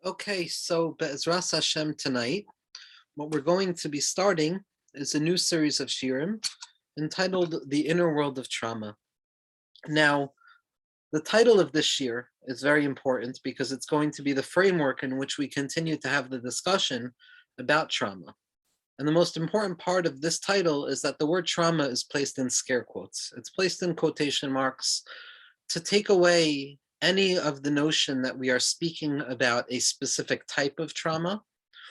Okay, so Be'ezras Hashem tonight, what we're going to be starting is a new series of shirim entitled The Inner World of Trauma. Now, the title of this shir is very important because it's going to be the framework in which we continue to have the discussion about trauma. And the most important part of this title is that the word trauma is placed in scare quotes. It's placed in quotation marks to take away any of the notion that we are speaking about a specific type of trauma,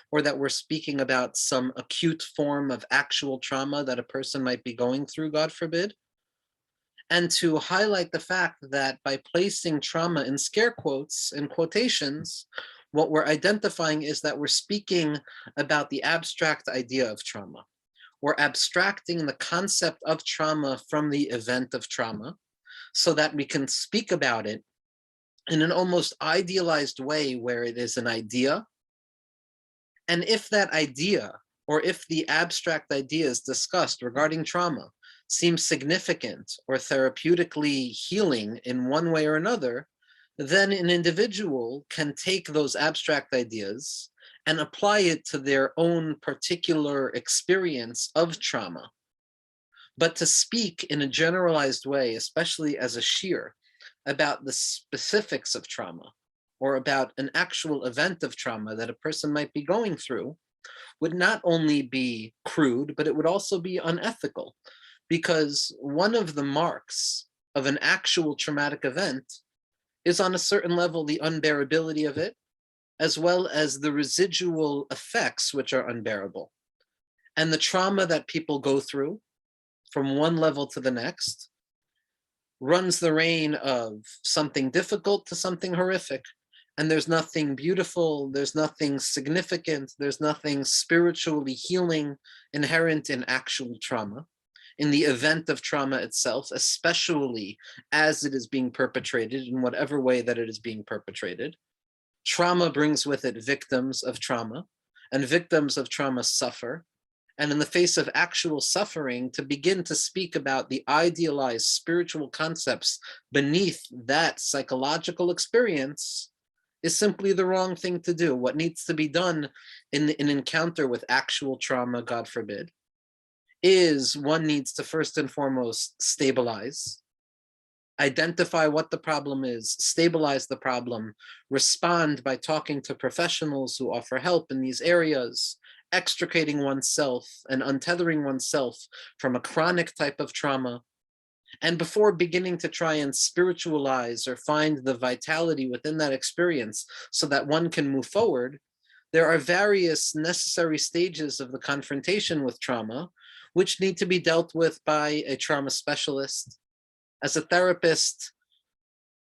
or that we're speaking about some acute form of actual trauma that a person might be going through, God forbid, and to highlight the fact that by placing trauma in scare quotes, in quotations, what we're identifying is that we're speaking about the abstract idea of trauma. We're abstracting the concept of trauma from the event of trauma so that we can speak about it in an almost idealized way where it is an idea. And if that idea, or if the abstract ideas discussed regarding trauma seems significant or therapeutically healing in one way or another, then an individual can take those abstract ideas and apply it to their own particular experience of trauma. But to speak in a generalized way, especially as a shir, about the specifics of trauma or about an actual event of trauma that a person might be going through would not only be crude, but it would also be unethical, because one of the marks of an actual traumatic event is on a certain level the unbearability of it, as well as the residual effects which are unbearable. And the trauma that people go through from one level to the next runs the reign of something difficult to something horrific. And there's nothing beautiful, there's nothing significant, there's nothing spiritually healing inherent in actual trauma, in the event of trauma itself, especially as it is being perpetrated in whatever way that it is being perpetrated. Trauma brings with it victims of trauma, and victims of trauma suffer. And in the face of actual suffering, to begin to speak about the idealized spiritual concepts beneath that psychological experience is simply the wrong thing to do. What needs to be done in an encounter with actual trauma, God forbid, is one needs to first and foremost stabilize, identify what the problem is, stabilize the problem, respond by talking to professionals who offer help in these areas, extricating oneself and untethering oneself from a chronic type of trauma. And before beginning to try and spiritualize or find the vitality within that experience so that one can move forward, there are various necessary stages of the confrontation with trauma which need to be dealt with by a trauma specialist. As a therapist,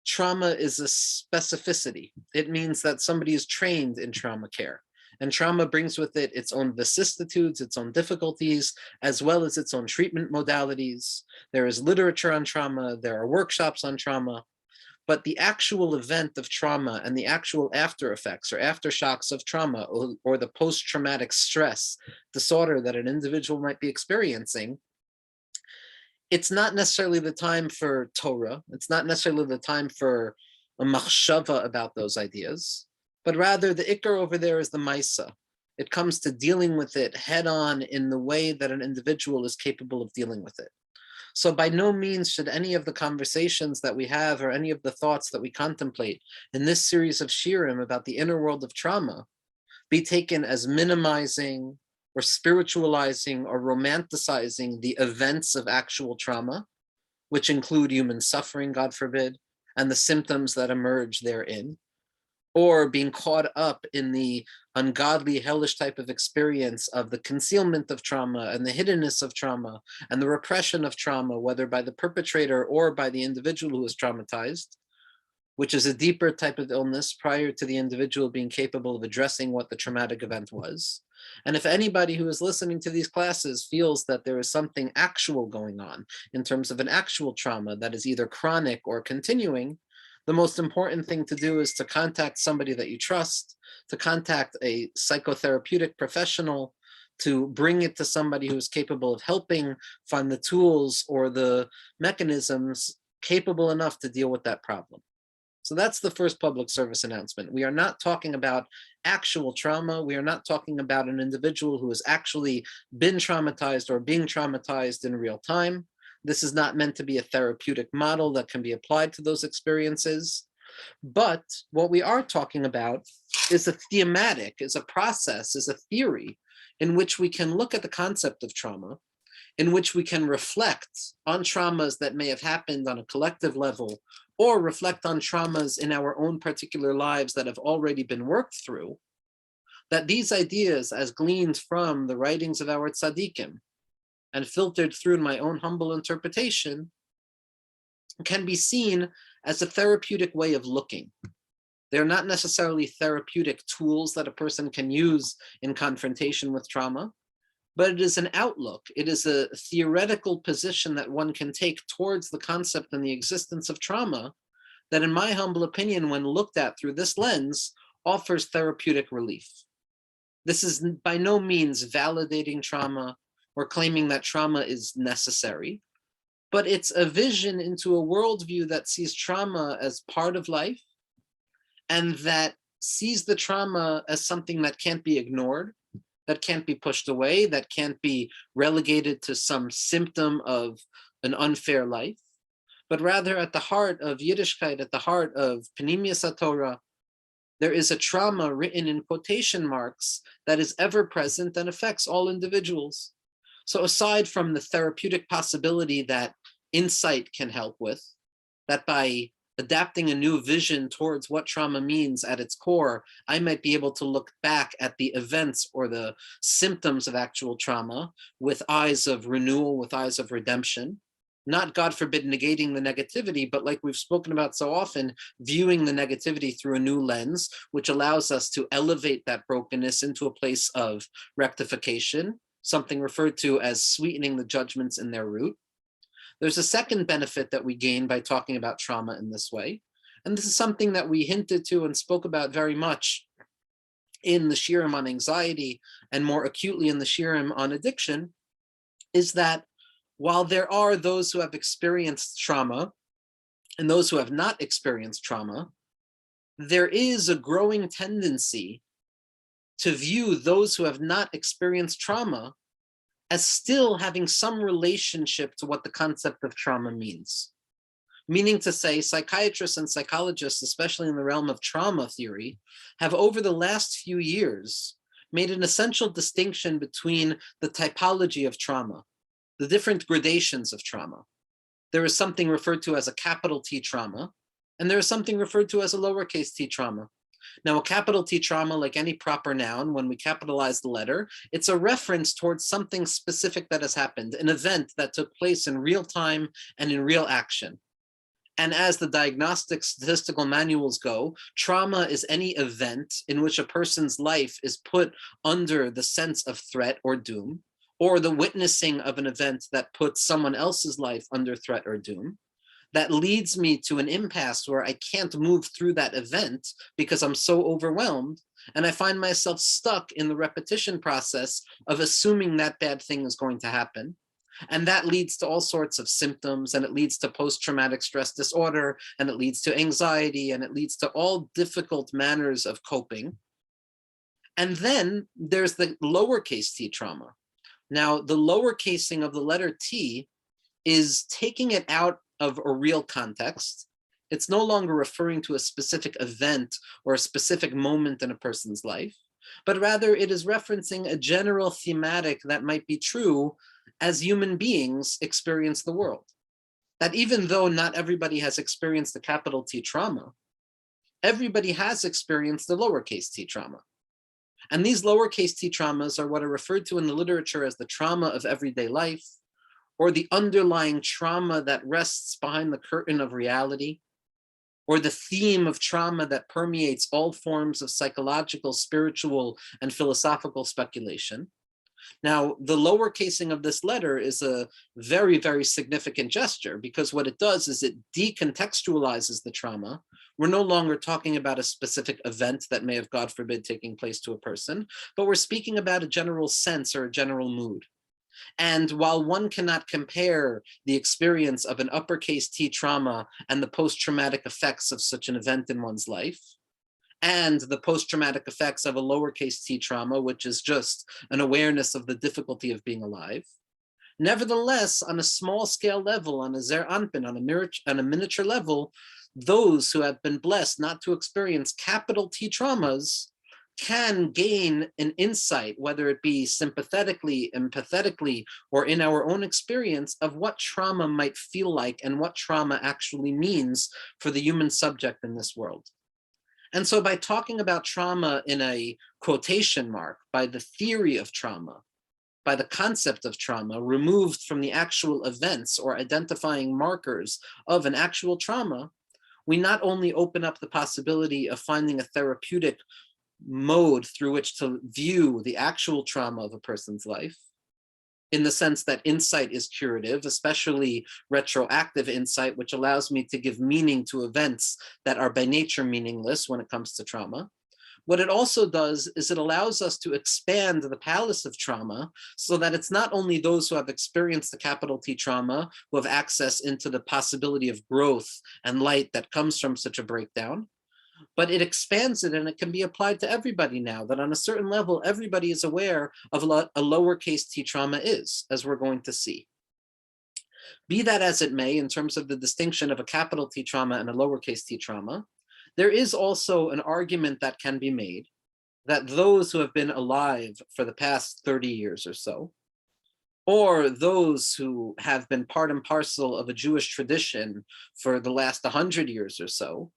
trauma is a specificity. It means that somebody is trained in trauma care. And trauma brings with it its own vicissitudes, its own difficulties, as well as its own treatment modalities. There is literature on trauma, there are workshops on trauma, but the actual event of trauma and the actual after effects or aftershocks of trauma, or the post-traumatic stress disorder that an individual might be experiencing, it's not necessarily the time for Torah. It's not necessarily the time for a machshava about those ideas, but rather the ikar over there is the maisa. It comes to dealing with it head on in the way that an individual is capable of dealing with it. So by no means should any of the conversations that we have or any of the thoughts that we contemplate in this series of shirim about the inner world of trauma be taken as minimizing or spiritualizing or romanticizing the events of actual trauma, which include human suffering, God forbid, and the symptoms that emerge therein, or being caught up in the ungodly, hellish type of experience of the concealment of trauma and the hiddenness of trauma and the repression of trauma, whether by the perpetrator or by the individual who is traumatized, which is a deeper type of illness prior to the individual being capable of addressing what the traumatic event was. And if anybody who is listening to these classes feels that there is something actual going on in terms of an actual trauma that is either chronic or continuing, the most important thing to do is to contact somebody that you trust, to contact a psychotherapeutic professional, to bring it to somebody who is capable of helping find the tools or the mechanisms capable enough to deal with that problem. So that's the first public service announcement. We are not talking about actual trauma. We are not talking about an individual who has actually been traumatized or being traumatized in real time. This is not meant to be a therapeutic model that can be applied to those experiences. But what we are talking about is a thematic, is a process, is a theory in which we can look at the concept of trauma, in which we can reflect on traumas that may have happened on a collective level, or reflect on traumas in our own particular lives that have already been worked through, that these ideas, as gleaned from the writings of our tzaddikim and filtered through in my own humble interpretation, can be seen as a therapeutic way of looking. They're not necessarily therapeutic tools that a person can use in confrontation with trauma, but it is an outlook. It is a theoretical position that one can take towards the concept and the existence of trauma that, in my humble opinion, when looked at through this lens, offers therapeutic relief. This is by no means validating trauma or claiming that trauma is necessary, but it's a vision into a worldview that sees trauma as part of life and that sees the trauma as something that can't be ignored, that can't be pushed away, that can't be relegated to some symptom of an unfair life, but rather at the heart of Yiddishkeit, at the heart of Panemius Torah, there is a trauma written in quotation marks that is ever present and affects all individuals. So aside from the therapeutic possibility that insight can help with, that by adapting a new vision towards what trauma means at its core, I might be able to look back at the events or the symptoms of actual trauma with eyes of renewal, with eyes of redemption, not, God forbid, negating the negativity, but like we've spoken about so often, viewing the negativity through a new lens, which allows us to elevate that brokenness into a place of rectification, something referred to as sweetening the judgments in their root. There's a second benefit that we gain by talking about trauma in this way. And this is something that we hinted to and spoke about very much in the shirim on anxiety and more acutely in the shirim on addiction, is that while there are those who have experienced trauma and those who have not experienced trauma, there is a growing tendency to view those who have not experienced trauma as still having some relationship to what the concept of trauma means. Meaning to say, psychiatrists and psychologists, especially in the realm of trauma theory, have over the last few years made an essential distinction between the typology of trauma, the different gradations of trauma. There is something referred to as a capital T trauma, and there is something referred to as a lowercase t trauma. Now, a capital T trauma, like any proper noun, when we capitalize the letter, it's a reference towards something specific that has happened, an event that took place in real time and in real action. And as the diagnostic statistical manuals go, trauma is any event in which a person's life is put under the sense of threat or doom, or the witnessing of an event that puts someone else's life under threat or doom, that leads me to an impasse where I can't move through that event because I'm so overwhelmed, and I find myself stuck in the repetition process of assuming that bad thing is going to happen. And that leads to all sorts of symptoms, and it leads to post-traumatic stress disorder, and it leads to anxiety, and it leads to all difficult manners of coping. And then there's the lowercase t trauma. Now, the lowercasing of the letter T is taking it out of a real context. It's no longer referring to a specific event or a specific moment in a person's life, but rather it is referencing a general thematic that might be true as human beings experience the world. That even though not everybody has experienced the capital T trauma, everybody has experienced the lowercase t trauma. And these lowercase t traumas are what are referred to in the literature as the trauma of everyday life, or the underlying trauma that rests behind the curtain of reality, or the theme of trauma that permeates all forms of psychological, spiritual, and philosophical speculation. Now, the lowercasing of this letter is a very, very significant gesture, because what it does is it decontextualizes the trauma. We're no longer talking about a specific event that may have, God forbid, taking place to a person, but we're speaking about a general sense or a general mood. And while one cannot compare the experience of an uppercase T trauma and the post-traumatic effects of such an event in one's life, and the post-traumatic effects of a lowercase T trauma, which is just an awareness of the difficulty of being alive, nevertheless, on a small scale level, on a Zer Anpin, on a miniature level, those who have been blessed not to experience capital T traumas can gain an insight, whether it be sympathetically, empathetically, or in our own experience of what trauma might feel like and what trauma actually means for the human subject in this world. And so by talking about trauma in a quotation mark, by the theory of trauma, by the concept of trauma, removed from the actual events or identifying markers of an actual trauma, we not only open up the possibility of finding a therapeutic mode through which to view the actual trauma of a person's life, in the sense that insight is curative, especially retroactive insight, which allows me to give meaning to events that are by nature meaningless when it comes to trauma. What it also does is it allows us to expand the palace of trauma so that it's not only those who have experienced the capital T trauma who have access into the possibility of growth and light that comes from such a breakdown, but it expands it and it can be applied to everybody now, that on a certain level, everybody is aware of a lowercase T trauma is, as we're going to see. Be that as it may, in terms of the distinction of a capital T trauma and a lowercase T trauma, there is also an argument that can be made that those who have been alive for the past 30 years or so, or those who have been part and parcel of a Jewish tradition for the last 100 years or so,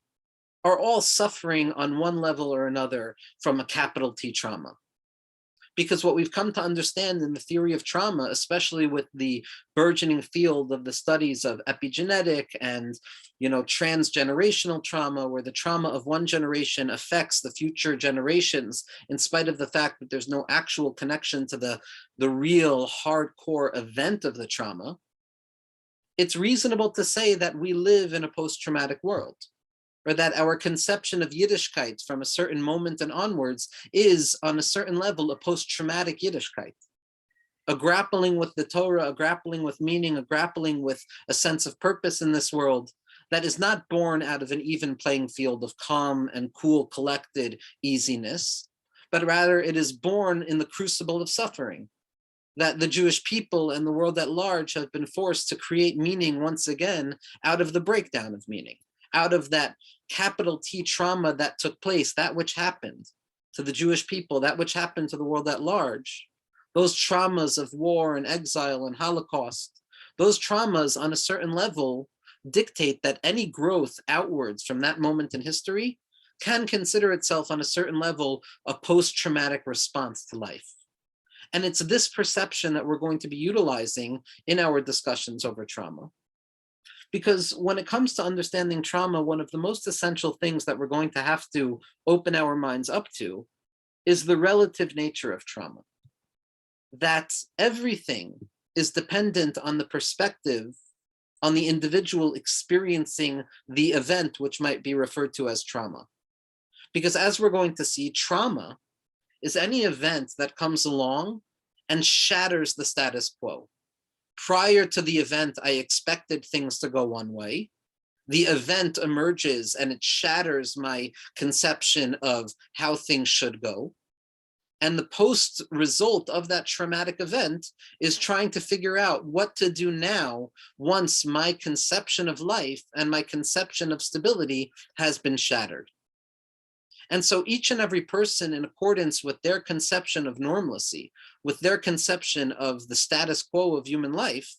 are all suffering on one level or another from a capital T trauma. Because what we've come to understand in the theory of trauma, especially with the burgeoning field of the studies of epigenetic and transgenerational trauma, where the trauma of one generation affects the future generations, in spite of the fact that there's no actual connection to the real hardcore event of the trauma, it's reasonable to say that we live in a post-traumatic world, or that our conception of Yiddishkeit from a certain moment and onwards is, on a certain level, a post-traumatic Yiddishkeit. A grappling with the Torah, a grappling with meaning, a grappling with a sense of purpose in this world that is not born out of an even playing field of calm and cool, collected easiness, but rather it is born in the crucible of suffering, that the Jewish people and the world at large have been forced to create meaning once again out of the breakdown of meaning, out of that capital T trauma that took place, that which happened to the Jewish people, that which happened to the world at large. Those traumas of war and exile and Holocaust, those traumas on a certain level dictate that any growth outwards from that moment in history can consider itself on a certain level a post-traumatic response to life. And it's this perception that we're going to be utilizing in our discussions over trauma. Because when it comes to understanding trauma, one of the most essential things that we're going to have to open our minds up to is the relative nature of trauma. That everything is dependent on the perspective, on the individual experiencing the event, which might be referred to as trauma. Because as we're going to see, trauma is any event that comes along and shatters the status quo. Prior to the event, I expected things to go one way. The event emerges and it shatters my conception of how things should go. And the post result of that traumatic event is trying to figure out what to do now once my conception of life and my conception of stability has been shattered. And so each and every person, in accordance with their conception of normalcy, with their conception of the status quo of human life,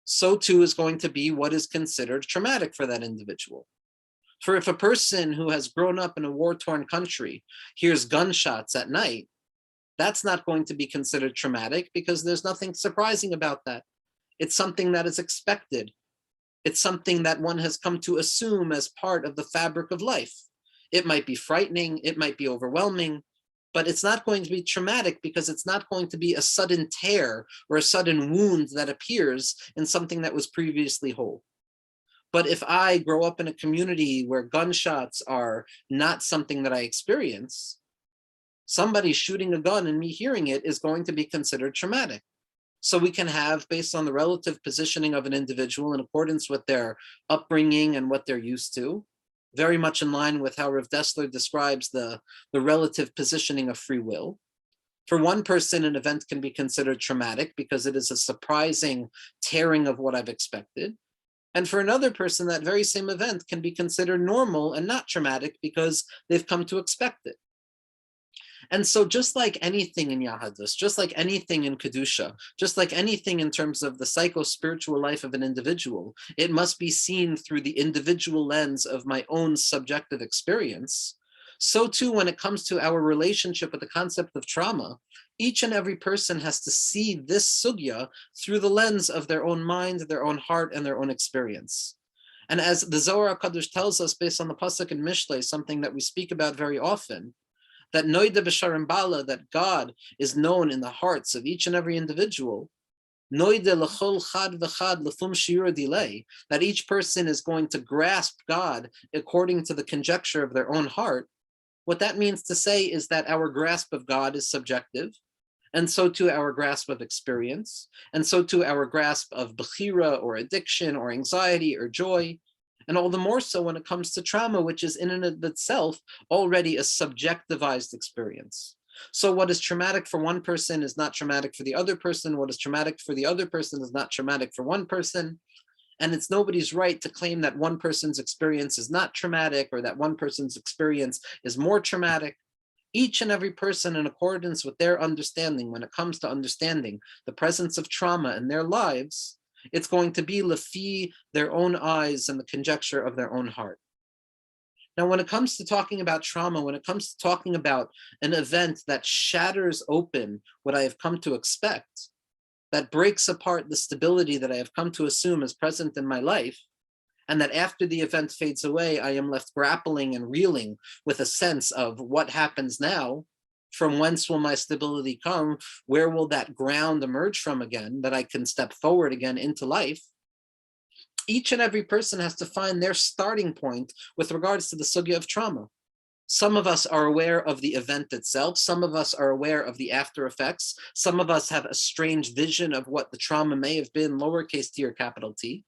so too is going to be what is considered traumatic for that individual. For if a person who has grown up in a war-torn country hears gunshots at night, that's not going to be considered traumatic because there's nothing surprising about that. It's something that is expected. It's something that one has come to assume as part of the fabric of life. It might be frightening, it might be overwhelming, but it's not going to be traumatic because it's not going to be a sudden tear or a sudden wound that appears in something that was previously whole. But if I grow up in a community where gunshots are not something that I experience, somebody shooting a gun and me hearing it is going to be considered traumatic. So we can have, based on the relative positioning of an individual in accordance with their upbringing and what they're used to, very much in line with how Rav Dessler describes the relative positioning of free will. For one person, an event can be considered traumatic because it is a surprising tearing of what I've expected. And for another person, that very same event can be considered normal and not traumatic because they've come to expect it. And so just like anything in Yahadus, just like anything in Kedusha, just like anything in terms of the psycho-spiritual life of an individual, it must be seen through the individual lens of my own subjective experience. So too, when it comes to our relationship with the concept of trauma, each and every person has to see this sugya through the lens of their own mind, their own heart, and their own experience. And as the Zohar HaKadosh tells us, based on the Pasuk in Mishlei, something that we speak about very often, that Noida B'Sharim Bala, that God is known in the hearts of each and every individual, Noida L'chol Chad V'Chad L'fum Shiur Dilei, that each person is going to grasp God according to the conjecture of their own heart. What that means to say is that our grasp of God is subjective, and so too our grasp of experience, and so too our grasp of bechira or addiction or anxiety or joy, and all the more so when it comes to trauma, which is in and of itself already a subjectivized experience. So what is traumatic for one person is not traumatic for the other person. What is traumatic for the other person is not traumatic for one person. And it's nobody's right to claim that one person's experience is not traumatic or that one person's experience is more traumatic. Each and every person, in accordance with their understanding, when it comes to understanding the presence of trauma in their lives, it's going to be lefi their own eyes and the conjecture of their own heart. Now, when it comes to talking about trauma, when it comes to talking about an event that shatters open what I have come to expect, that breaks apart the stability that I have come to assume is present in my life, and that after the event fades away, I am left grappling and reeling with a sense of what happens now. From whence will my stability come? Where will that ground emerge from again, that I can step forward again into life? Each and every person has to find their starting point with regards to the sugya of trauma. Some of us are aware of the event itself. Some of us are aware of the after effects. Some of us have a strange vision of what the trauma may have been, lowercase t or capital T.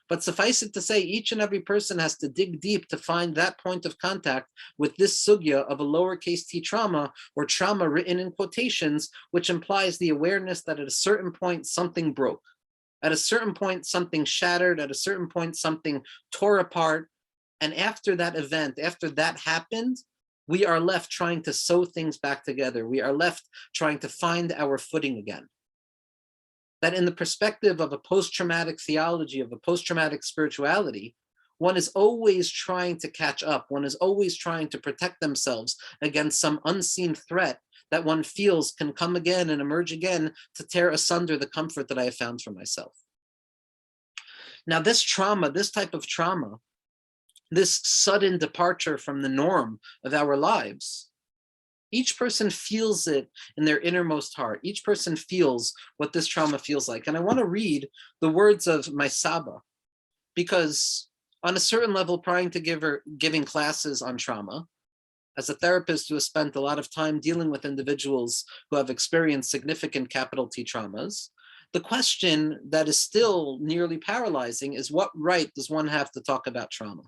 But suffice it to say, each and every person has to dig deep to find that point of contact with this sugya of a lowercase t trauma, or trauma written in quotations, which implies the awareness that at a certain point something broke. At a certain point something shattered. At a certain point something tore apart. And after that event, after that happened, we are left trying to sew things back together. We are left trying to find our footing again. That in the perspective of a post-traumatic theology, of a post-traumatic spirituality, one is always trying to catch up. One is always trying to protect themselves against some unseen threat that one feels can come again and emerge again to tear asunder the comfort that I have found for myself. Now, this trauma, this type of trauma, this sudden departure from the norm of our lives, each person feels it in their innermost heart. Each person feels what this trauma feels like. And I want to read the words of my Saba, because on a certain level, prior to giving classes on trauma, as a therapist who has spent a lot of time dealing with individuals who have experienced significant capital T traumas, the question that is still nearly paralyzing is, what right does one have to talk about trauma?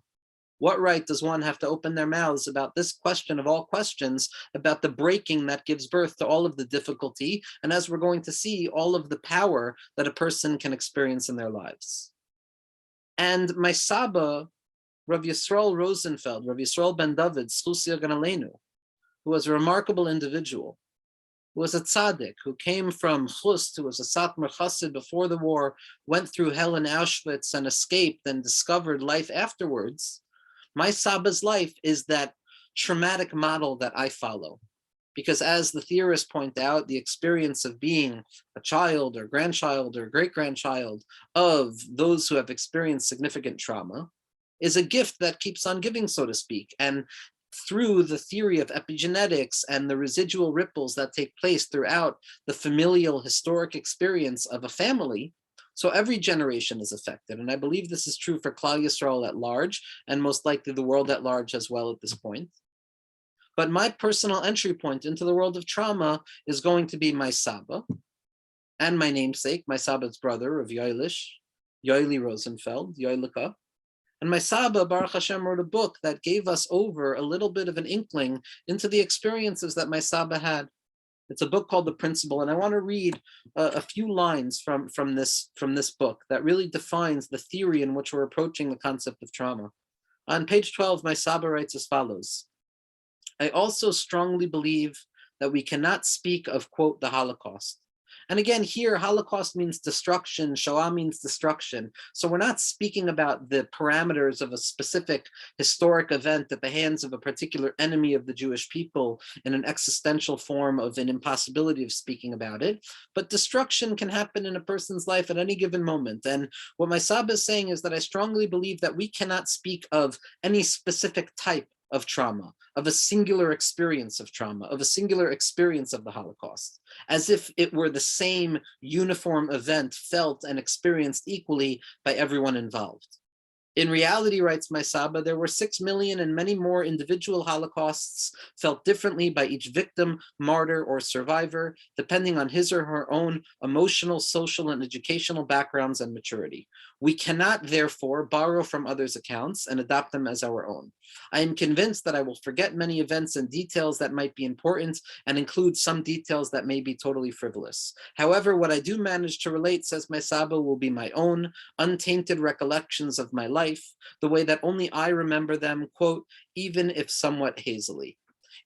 What right does one have to open their mouths about this question of all questions, about the breaking that gives birth to all of the difficulty, and as we're going to see, all of the power that a person can experience in their lives? And my Saba, Rav Yisrael Rosenfeld, Rav Yisrael ben David, Zchus Yagan Aleinu, who was a remarkable individual, who was a tzaddik, who came from Chust, who was a Satmar Chassid before the war, went through hell in Auschwitz and escaped and discovered life afterwards. My Saba's life is that traumatic model that I follow. Because as the theorists point out, the experience of being a child or grandchild or great-grandchild of those who have experienced significant trauma is a gift that keeps on giving, so to speak. And through the theory of epigenetics and the residual ripples that take place throughout the familial historic experience of a family, so every generation is affected. And I believe this is true for Klal Yisrael at large, and most likely the world at large as well at this point. But my personal entry point into the world of trauma is going to be my Saba. and my namesake, my Saba's brother of Yoilish, Yoili Rosenfeld, Yoilika. And my Saba, Baruch Hashem, wrote a book that gave us over a little bit of an inkling into the experiences that my Saba had. It's a book called The Principle, and I want to read a few lines from this book that really defines the theory in which we're approaching the concept of trauma. On page 12, my Saba writes as follows: I also strongly believe that we cannot speak of, quote, the Holocaust. And again, here, Holocaust means destruction, Shoah means destruction. So we're not speaking about the parameters of a specific historic event at the hands of a particular enemy of the Jewish people in an existential form of an impossibility of speaking about it. But destruction can happen in a person's life at any given moment. And what my Saba is saying is that I strongly believe that we cannot speak of any specific type of trauma, of a singular experience of trauma, of a singular experience of the Holocaust, as if it were the same uniform event felt and experienced equally by everyone involved. In reality, writes my Saba, there were 6 million and many more individual Holocausts felt differently by each victim, martyr, or survivor, depending on his or her own emotional, social, and educational backgrounds and maturity. We cannot, therefore, borrow from others' accounts and adopt them as our own. I am convinced that I will forget many events and details that might be important and include some details that may be totally frivolous. However, what I do manage to relate, says my Saba, will be my own untainted recollections of my life, the way that only I remember them, quote, even if somewhat hazily.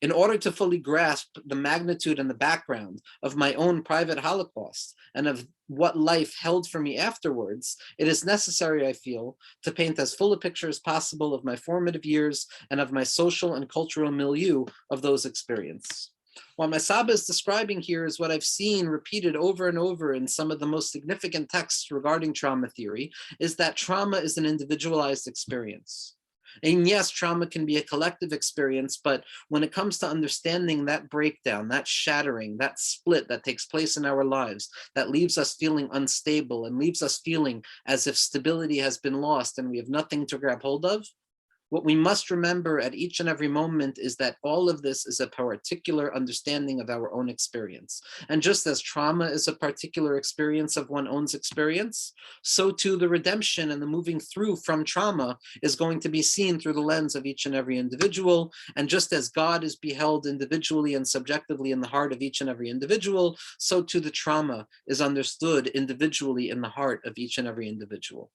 In order to fully grasp the magnitude and the background of my own private Holocaust and of what life held for me afterwards, it is necessary, I feel, to paint as full a picture as possible of my formative years and of my social and cultural milieu of those experiences. What my Saba is describing here is what I've seen repeated over and over in some of the most significant texts regarding trauma theory, is that trauma is an individualized experience. And yes, trauma can be a collective experience, but when it comes to understanding that breakdown, that shattering, that split that takes place in our lives, that leaves us feeling unstable and leaves us feeling as if stability has been lost and we have nothing to grab hold of, what we must remember at each and every moment is that all of this is a particular understanding of our own experience. And just as trauma is a particular experience of one's own experience, so too the redemption and the moving through from trauma is going to be seen through the lens of each and every individual. And just as God is beheld individually and subjectively in the heart of each and every individual, so too the trauma is understood individually in the heart of each and every individual.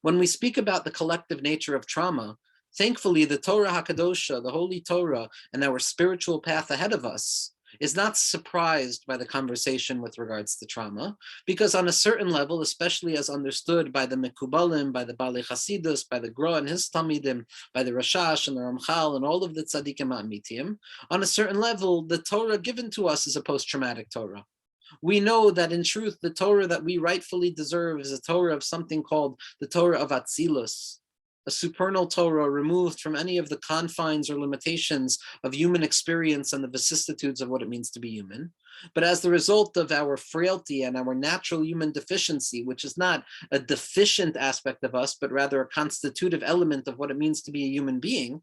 When we speak about the collective nature of trauma, thankfully the Torah HaKadosha, the Holy Torah, and our spiritual path ahead of us is not surprised by the conversation with regards to trauma, because on a certain level, especially as understood by the Mekubalim, by the Baalei Chasidus, by the Gra and his Talmidim, by the Rashash and the Ramchal and all of the Tzaddikim Amitim, on a certain level, the Torah given to us is a post-traumatic Torah. We know that in truth, the Torah that we rightfully deserve is a Torah of something called the Torah of Atzilus, a supernal Torah removed from any of the confines or limitations of human experience and the vicissitudes of what it means to be human. But as the result of our frailty and our natural human deficiency, which is not a deficient aspect of us, but rather a constitutive element of what it means to be a human being,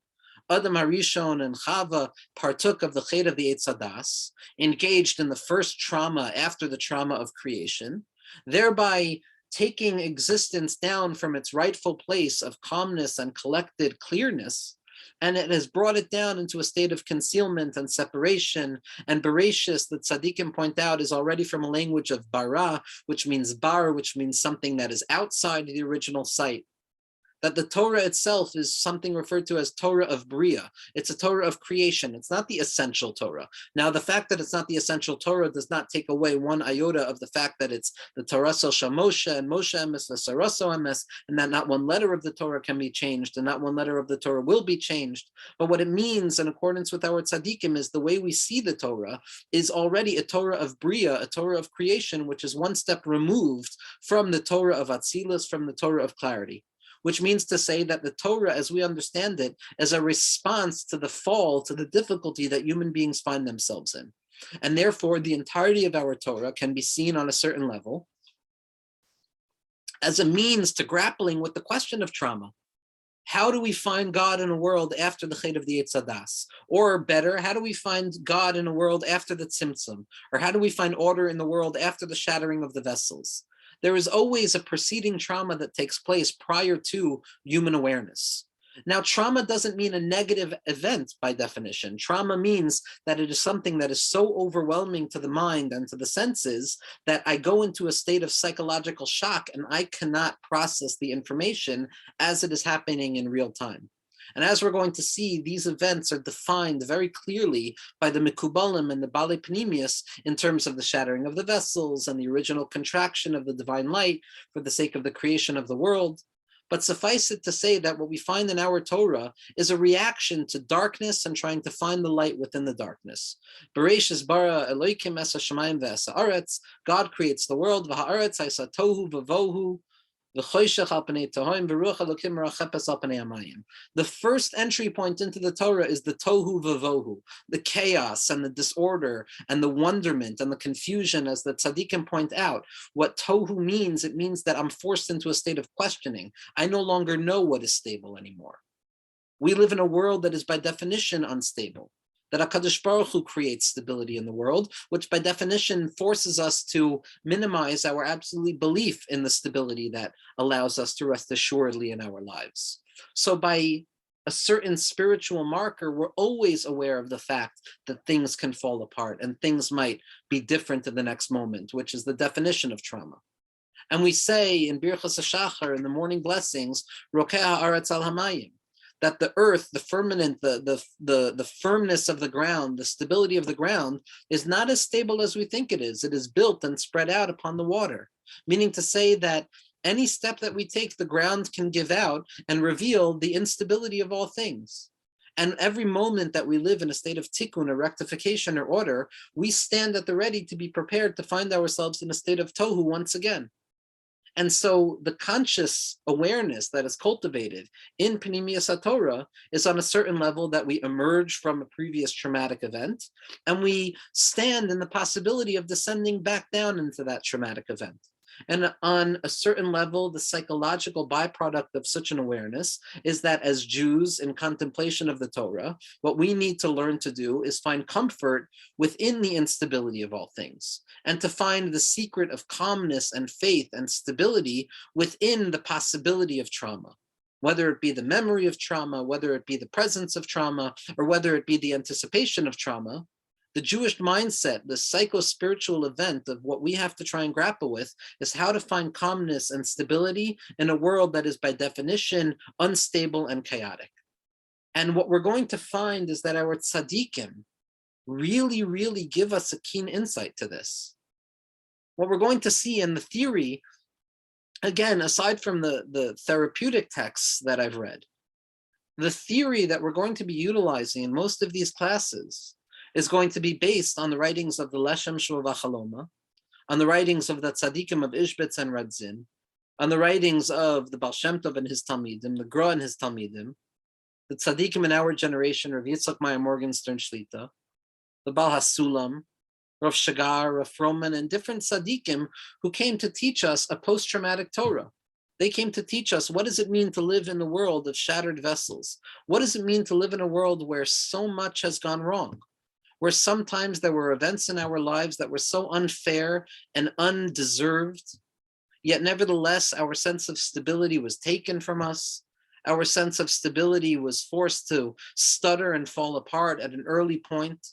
Adam HaRishon and Chava partook of the Chet of the Eitz Hadas, engaged in the first trauma after the trauma of creation, thereby taking existence down from its rightful place of calmness and collected clearness, and it has brought it down into a state of concealment and separation. And Bereshis, that Tzaddikim point out, is already from a language of bara, which means bar, which means something that is outside the original site. That the Torah itself is something referred to as Torah of Bria. It's a Torah of creation. It's not the essential Torah. Now, the fact that it's not the essential Torah does not take away one iota of the fact that it's the Torah Shel Moshe and Moshe Emes, the Saraso Emes, and that not one letter of the Torah can be changed and not one letter of the Torah will be changed. But what it means in accordance with our tzaddikim is the way we see the Torah is already a Torah of Bria, a Torah of creation, which is one step removed from the Torah of Atzilus, from the Torah of clarity. Which means to say that the Torah, as we understand it, is a response to the fall, to the difficulty that human beings find themselves in. And therefore, the entirety of our Torah can be seen on a certain level as a means to grappling with the question of trauma. How do we find God in a world after the Chet of the Eitz Hadas? Or better, how do we find God in a world after the Tzimtzum? Or how do we find order in the world after the shattering of the vessels? There is always a preceding trauma that takes place prior to human awareness. Now, trauma doesn't mean a negative event by definition. Trauma means that it is something that is so overwhelming to the mind and to the senses that I go into a state of psychological shock and I cannot process the information as it is happening in real time. And as we're going to see, these events are defined very clearly by the Mikubalim and the Bali Panemius in terms of the shattering of the vessels and the original contraction of the divine light for the sake of the creation of the world. But suffice it to say that what we find in our Torah is a reaction to darkness and trying to find the light within the darkness. Bereshis bara Elokim es hashamayim ve'es haaretz. God creates the world. V'haaretz ha'isa tohu v'vohu. The first entry point into the Torah is the tohu vavohu, the chaos and the disorder and the wonderment and the confusion, as the tzaddikim point out. What tohu means, it means that I'm forced into a state of questioning. I no longer know what is stable anymore. We live in a world that is by definition unstable. That HaKadosh Baruch Hu creates stability in the world, which by definition forces us to minimize our absolute belief in the stability that allows us to rest assuredly in our lives. So by a certain spiritual marker, we're always aware of the fact that things can fall apart and things might be different in the next moment, which is the definition of trauma. And we say in Birchas HaShachar, in the morning blessings, Rokeh ha'aretz al hamayim, that the earth, the firmament, the firmness of the ground, the stability of the ground is not as stable as we think it is. It is built and spread out upon the water, meaning to say that any step that we take, the ground can give out and reveal the instability of all things. And every moment that we live in a state of tikkun, or rectification, or order, we stand at the ready to be prepared to find ourselves in a state of tohu once again. And so the conscious awareness that is cultivated in Panemius HaTorah is on a certain level that we emerge from a previous traumatic event, and we stand in the possibility of descending back down into that traumatic event. And on a certain level, the psychological byproduct of such an awareness is that as Jews in contemplation of the Torah, what we need to learn to do is find comfort within the instability of all things, and to find the secret of calmness and faith and stability within the possibility of trauma, whether it be the memory of trauma, whether it be the presence of trauma, or whether it be the anticipation of trauma. The Jewish mindset, the psycho-spiritual event of what we have to try and grapple with is how to find calmness and stability in a world that is by definition unstable and chaotic. And what we're going to find is that our tzaddikim really, really give us a keen insight to this. What we're going to see in the theory, again, aside from the therapeutic texts that I've read, the theory that we're going to be utilizing in most of these classes is going to be based on the writings of the Leshem Shua V'Chaloma, on the writings of the tzaddikim of Ishbitz and Radzin, on the writings of the Baal Shem Tov and his Talmidim, the Gra and his Talmidim, the tzaddikim in our generation, Rav Yitzchak Meyer Morgenstern Shlita, the Baal HaSulam, Rav Shagar, Rav Froman, and different tzaddikim who came to teach us a post-traumatic Torah. They came to teach us, what does it mean to live in the world of shattered vessels? What does it mean to live in a world where so much has gone wrong? Where sometimes there were events in our lives that were so unfair and undeserved, yet nevertheless, our sense of stability was taken from us. Our sense of stability was forced to stutter and fall apart at an early point.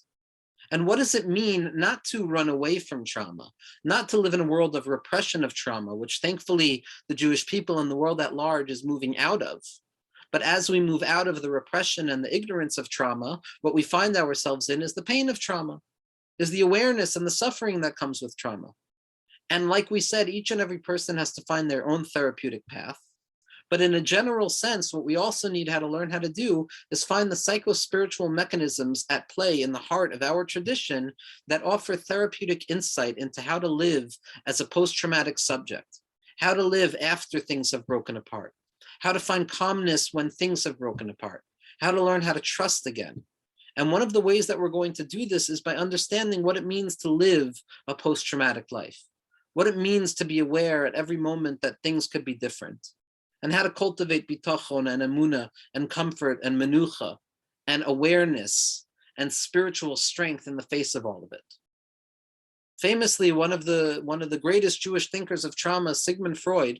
And what does it mean not to run away from trauma, not to live in a world of repression of trauma, which thankfully the Jewish people and the world at large is moving out of? But as we move out of the repression and the ignorance of trauma, what we find ourselves in is the pain of trauma, is the awareness and the suffering that comes with trauma. And like we said, each and every person has to find their own therapeutic path. But in a general sense, what we also need to learn how to do is find the psycho-spiritual mechanisms at play in the heart of our tradition that offer therapeutic insight into how to live as a post-traumatic subject, how to live after things have broken apart, how to find calmness when things have broken apart, how to learn how to trust again. And one of the ways that we're going to do this is by understanding what it means to live a post-traumatic life, what it means to be aware at every moment that things could be different. and how to cultivate bitachon and emuna and comfort and menucha and awareness and spiritual strength in the face of all of it. Famously, one of the greatest Jewish thinkers of trauma, Sigmund Freud,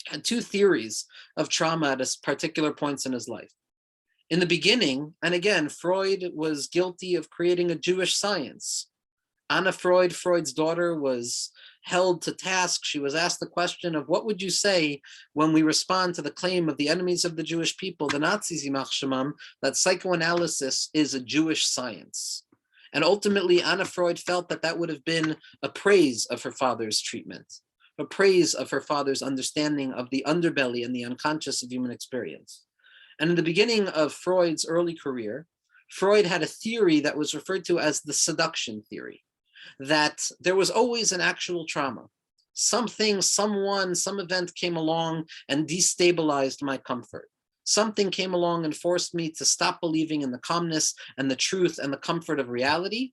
had two theories of trauma at particular points in his life. In the beginning, and again, Freud was guilty of creating a Jewish science. Anna Freud, Freud's daughter, was held to task. She was asked the question of, what would you say when we respond to the claim of the enemies of the Jewish people, the Nazis, Yimach Shemam, that psychoanalysis is a Jewish science? And ultimately, Anna Freud felt that that would have been a praise of her father's treatment, a praise of her father's understanding of the underbelly and the unconscious of human experience. And in the beginning of Freud's early career, Freud had a theory that was referred to as the seduction theory, that there was always an actual trauma. Something, someone, some event came along and destabilized my comfort. Something came along and forced me to stop believing in the calmness and the truth and the comfort of reality.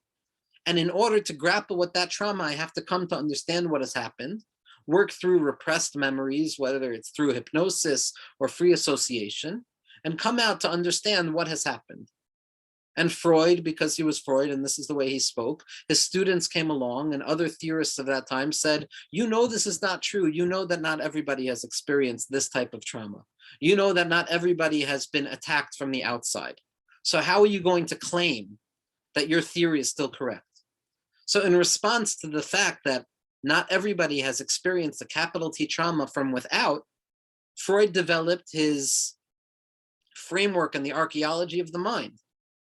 And in order to grapple with that trauma, I have to come to understand what has happened, work through repressed memories, whether it's through hypnosis or free association, and come out to understand what has happened. And Freud, because he was Freud, and this is the way he spoke, his students came along and other theorists of that time said, you know this is not true. You know that not everybody has experienced this type of trauma. You know that not everybody has been attacked from the outside. So how are you going to claim that your theory is still correct? So in response to the fact that not everybody has experienced a capital T trauma from without, Freud developed his framework in the archaeology of the mind.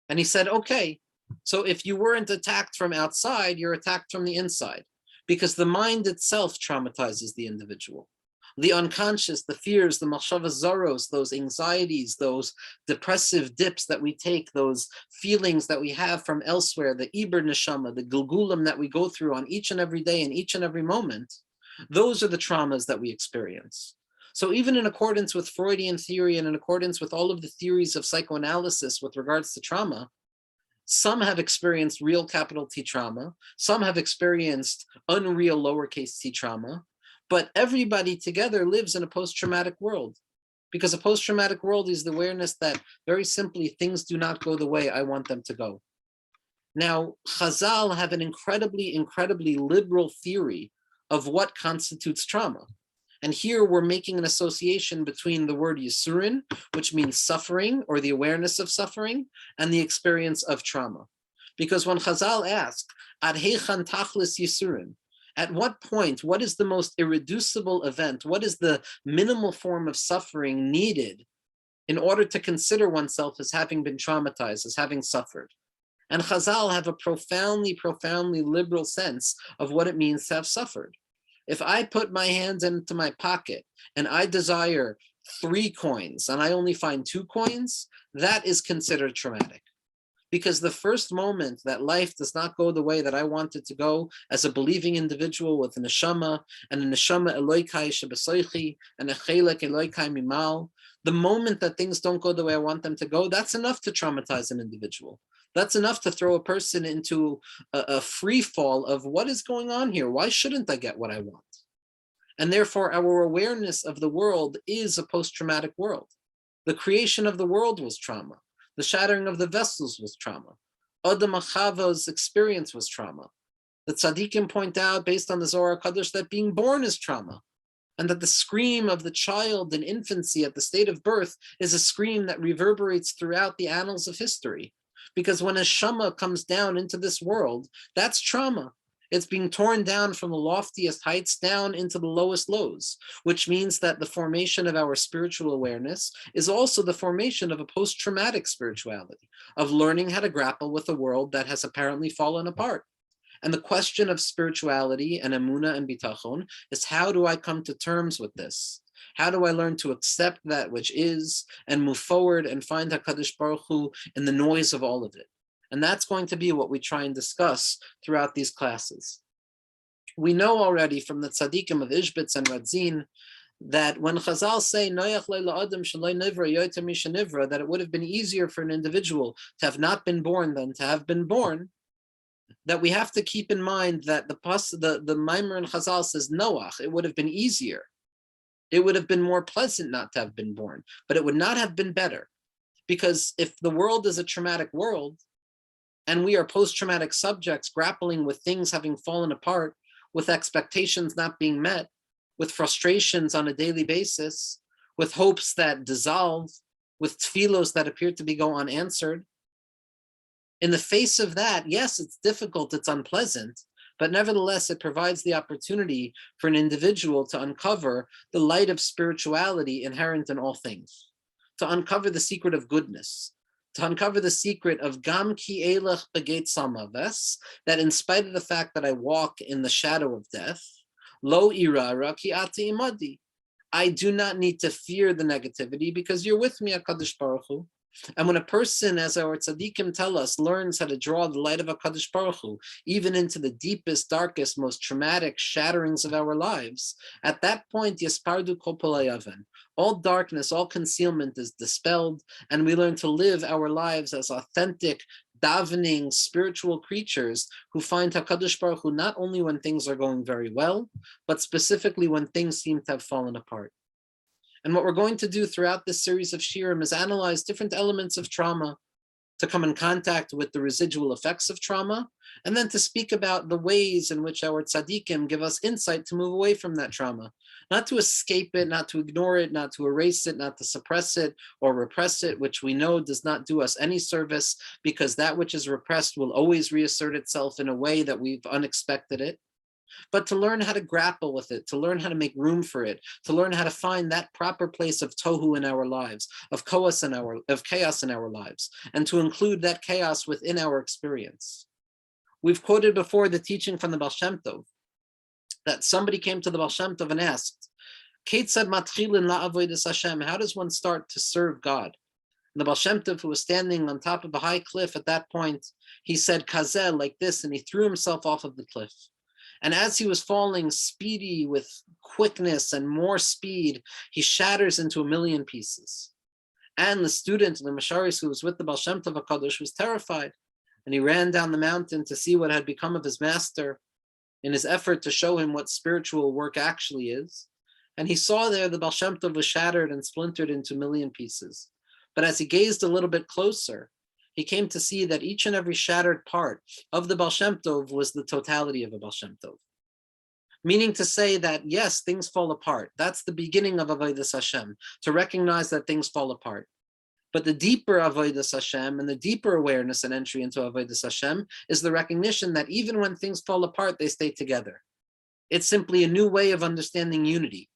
And he said, okay, so if you weren't attacked from outside, you're attacked from the inside, because the mind itself traumatizes the individual. The unconscious, the fears, the machshavas zaros, those anxieties, those depressive dips that we take, those feelings that we have from elsewhere, the iber neshama, the gilgulim that we go through on each and every day and each and every moment, those are the traumas that we experience. So even in accordance with Freudian theory and in accordance with all of the theories of psychoanalysis with regards to trauma, some have experienced real capital T trauma, some have experienced unreal lowercase t trauma, but everybody together lives in a post-traumatic world, because a post-traumatic world is the awareness that very simply things do not go the way I want them to go. Now, Chazal have an incredibly liberal theory of what constitutes trauma. And here we're making an association between the word Yisurin, which means suffering or the awareness of suffering, and the experience of trauma. Because when Chazal ask, Ad heichan tachlis Yisurin, at what point, what is the most irreducible event, what is the minimal form of suffering needed in order to consider oneself as having been traumatized, as having suffered? And Chazal have a profoundly liberal sense of what it means to have suffered. If I put my hands into my pocket and I desire 3 coins and I only find 2 coins, that is considered traumatic. Because the first moment that life does not go the way that I want it to go as a believing individual with a neshama and a neshama eloikai shebesoichi and a chelek eloikai mimal, the moment that things don't go the way I want them to go, that's enough to traumatize an individual. That's enough to throw a person into a free fall of what is going on here? Why shouldn't I get what I want? And therefore, our awareness of the world is a post-traumatic world. The creation of the world was trauma. The shattering of the vessels was trauma. Adam Achava's experience was trauma. The tzaddikim point out, based on the Zohar HaKadosh, that being born is trauma, and that the scream of the child in infancy at the state of birth is a scream that reverberates throughout the annals of history. Because when a shama comes down into this world, that's trauma. It's being torn down from the loftiest heights down into the lowest lows, which means that the formation of our spiritual awareness is also the formation of a post-traumatic spirituality, of learning how to grapple with a world that has apparently fallen apart. And the question of spirituality and emuna and bitachon is, how do I come to terms with this? How do I learn to accept that which is and move forward and find HaKadosh Baruch Hu in the noise of all of it? And that's going to be what we try and discuss throughout these classes. We know already from the tzaddikim of Ishbitz and Radzin that when Chazal say that it would have been easier for an individual to have not been born than to have been born, that we have to keep in mind that the Maimer in Chazal says Noach, it would have been easier. It would have been more pleasant not to have been born, but it would not have been better. Because if the world is a traumatic world, and we are post-traumatic subjects grappling with things having fallen apart, with expectations not being met, with frustrations on a daily basis, with hopes that dissolve, with tefillos that appear to be go unanswered. In the face of that, yes, it's difficult, it's unpleasant, but nevertheless, it provides the opportunity for an individual to uncover the light of spirituality inherent in all things, to uncover the secret of goodness, to uncover the secret of Gam ki elech begeit samaves, that in spite of the fact that I walk in the shadow of death, lo irara ki ate imadi, I do not need to fear the negativity because you're with me, HaKadosh Baruch Hu. And when a person, as our tzaddikim tell us, learns how to draw the light of HaKadosh Baruch Hu, even into the deepest, darkest, most traumatic shatterings of our lives, at that point, Yaspardu kol polayaven, all darkness, all concealment is dispelled, and we learn to live our lives as authentic, davening, spiritual creatures who find HaKadosh Baruch Hu not only when things are going very well, but specifically when things seem to have fallen apart. And what we're going to do throughout this series of shiurim is analyze different elements of trauma, to come in contact with the residual effects of trauma, and then to speak about the ways in which our tzaddikim give us insight to move away from that trauma, not to escape it, not to ignore it, not to erase it, not to suppress it or repress it, which we know does not do us any service, because that which is repressed will always reassert itself in a way that we've unexpected it. But to learn how to grapple with it, to learn how to make room for it, to learn how to find that proper place of tohu in our lives, of chaos in our lives, and to include that chaos within our experience. We've quoted before the teaching from the Baal Shem Tov, that somebody came to the Baal Shem Tov and asked, Keitzad matchilin la'avodas Hashem, how does one start to serve God? And the Baal Shem Tov, who was standing on top of a high cliff at that point, he said, Kazel, like this, and he threw himself off of the cliff. And as he was falling, speedy with quickness and more speed, he shatters into 1,000,000 pieces. And the student, the Masharis, who was with the Baal Shem Tov HaKadosh, was terrified. And he ran down the mountain to see what had become of his master in his effort to show him what spiritual work actually is. And he saw there the Baal Shem Tov was shattered and splintered into 1,000,000 pieces. But as he gazed a little bit closer, he came to see that each and every shattered part of the Baal Shem Tov was the totality of a Baal Shem Tov. Meaning to say that, yes, things fall apart. That's the beginning of Avodas Hashem, to recognize that things fall apart. But the deeper Avodas Hashem and the deeper awareness and entry into Avodas Hashem is the recognition that even when things fall apart, they stay together. It's simply a new way of understanding unity.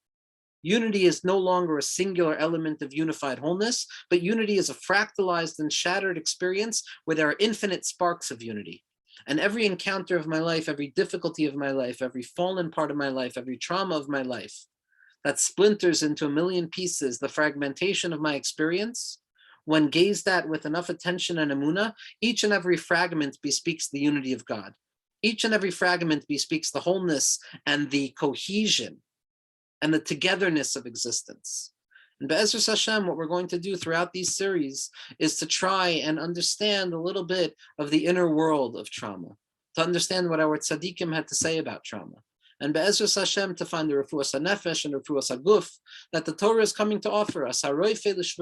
Unity is no longer a singular element of unified wholeness, but unity is a fractalized and shattered experience where there are infinite sparks of unity. And every encounter of my life, every difficulty of my life, every fallen part of my life, every trauma of my life, that splinters into 1,000,000 pieces, the fragmentation of my experience, when gazed at with enough attention and emunah, each and every fragment bespeaks the unity of God. Each and every fragment bespeaks the wholeness and the cohesion and the togetherness of existence. And Be'ezras Hashem, what we're going to do throughout these series is to try and understand a little bit of the inner world of trauma, to understand what our tzaddikim had to say about trauma. And Be'ezras Hashem, to find the refuas hanefesh and the refuas haguf that the Torah is coming to offer us. HaKadosh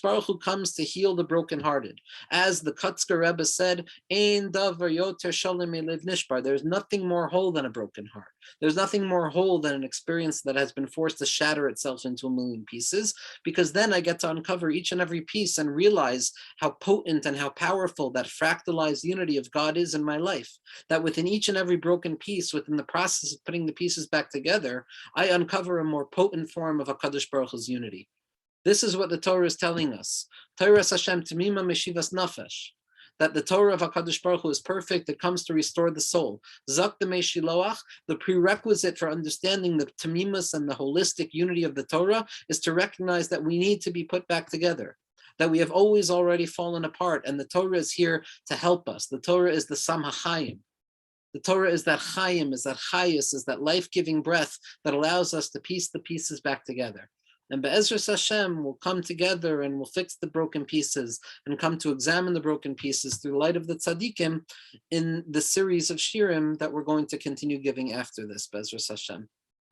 Baruch Hu comes to heal the brokenhearted. As the Kutzker Rebbe said, Ein davar yoter shalom elev nishbar. There's nothing more whole than a broken heart. There's nothing more whole than an experience that has been forced to shatter itself into 1,000,000 pieces, because then I get to uncover each and every piece and realize how potent and how powerful that fractalized unity of God is in my life. That within each and every broken piece, within the process of putting the pieces back together, I uncover a more potent form of HaKadosh Baruch Hu's unity. This is what the Torah is telling us. Torah Hashem Tamima Meshivas Nafesh. That the Torah of HaKadosh Baruch Hu is perfect, it comes to restore the soul. Zak the Meshiloach, the prerequisite for understanding the Tamimus and the holistic unity of the Torah is to recognize that we need to be put back together, that we have always already fallen apart, and the Torah is here to help us. The Torah is the Sam HaChaim. The Torah is that Chaim, is that Chayus, is that life-giving breath that allows us to piece the pieces back together. And Be'ezras Hashem will come together and will fix the broken pieces and come to examine the broken pieces through the light of the tzaddikim in the series of shiurim that we're going to continue giving after this, Be'ezras Hashem.